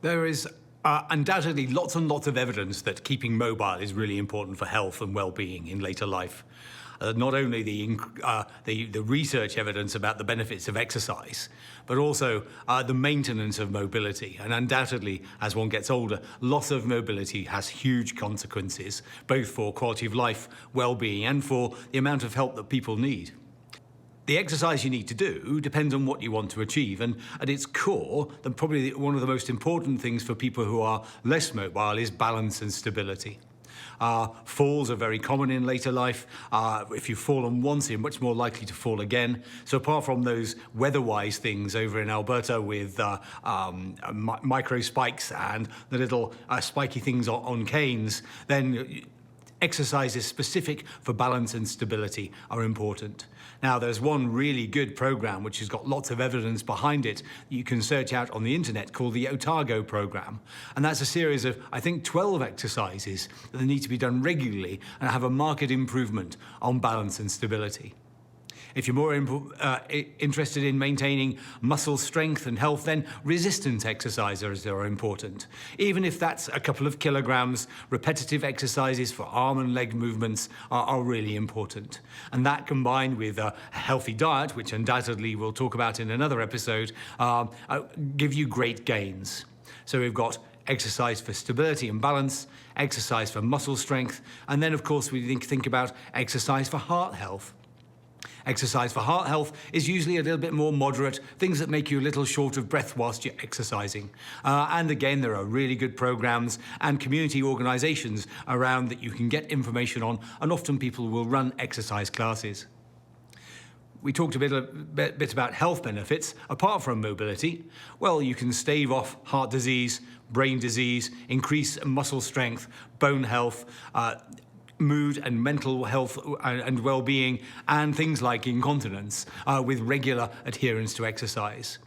There is undoubtedly lots and lots of evidence that keeping mobile is really important for health and well-being in later life. Not only the research evidence about the benefits of exercise, but also the maintenance of mobility. And undoubtedly, as one gets older, loss of mobility has huge consequences, both for quality of life, well-being, and for the amount of help that people need. The exercise you need to do depends on what you want to achieve, and at its core, then probably one of the most important things for people who are less mobile is balance and stability. Falls are very common in later life. If you've fallen once, you're much more likely to fall again. So apart from those weather-wise things over in Alberta with micro spikes and the little spiky things on canes, then exercises specific for balance and stability are important. Now, there's one really good program which has got lots of evidence behind it you can search out on the internet called the Otago program. And that's a series of, I think, 12 exercises that need to be done regularly and have a marked improvement on balance and stability. If you're more interested in maintaining muscle strength and health, then resistance exercises are important. Even if that's a couple of kilograms, repetitive exercises for arm and leg movements are really important. And that combined with a healthy diet, which undoubtedly we'll talk about in another episode, give you great gains. So we've got exercise for stability and balance, exercise for muscle strength, and then of course we think about exercise for heart health. Exercise for heart health is usually a little bit more moderate, things that make you a little short of breath whilst you're exercising. And again, there are really good programs and community organizations around that you can get information on, and often people will run exercise classes. We talked a bit about health benefits. Apart from mobility, well, you can stave off heart disease, brain disease, increase muscle strength, bone health, mood and mental health and well-being, and things like incontinence with regular adherence to exercise.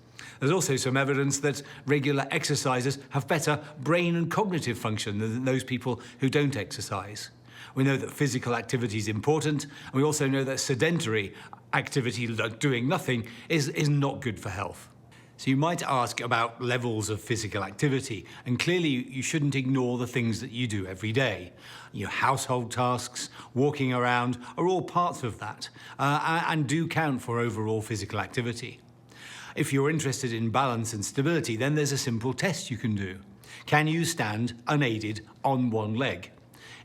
There's also some evidence that regular exercisers have better brain and cognitive function than those people who don't exercise. We know that physical activity is important, and we also know that sedentary activity, like doing nothing, is not good for health. So you might ask about levels of physical activity, and clearly you shouldn't ignore the things that you do every day. Your household tasks, walking around are all parts of that and do count for overall physical activity. If you're interested in balance and stability, then there's a simple test you can do. Can you stand unaided on one leg?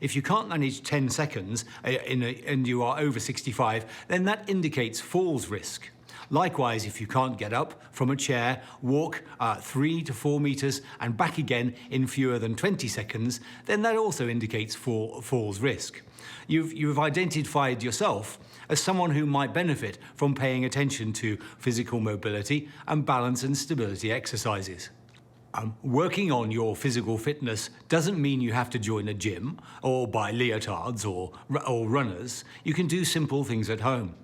If you can't manage 10 seconds and you are over 65, then that indicates falls risk. Likewise, if you can't get up from a chair, walk 3 to 4 meters and back again in fewer than 20 seconds, then that also indicates falls risk. You've identified yourself as someone who might benefit from paying attention to physical mobility and balance and stability exercises. Working on your physical fitness doesn't mean you have to join a gym or buy leotards or runners. You can do simple things at home.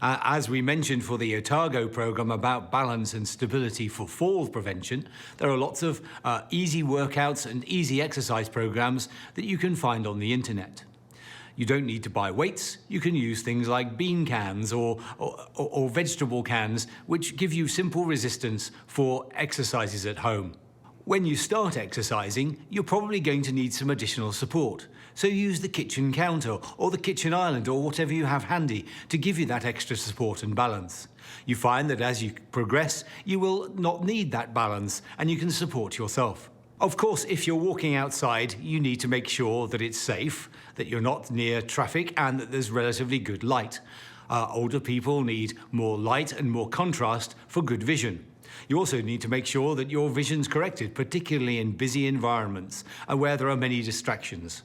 As we mentioned for the Otago program about balance and stability for fall prevention, there are lots of easy workouts and easy exercise programs that you can find on the internet. You don't need to buy weights. You can use things like bean cans or vegetable cans, which give you simple resistance for exercises at home. When you start exercising, you're probably going to need some additional support. So use the kitchen counter or the kitchen island or whatever you have handy to give you that extra support and balance. You find that as you progress, you will not need that balance and you can support yourself. Of course, if you're walking outside, you need to make sure that it's safe, that you're not near traffic, and that there's relatively good light. Older people need more light and more contrast for good vision. You also need to make sure that your vision's corrected, particularly in busy environments and where there are many distractions.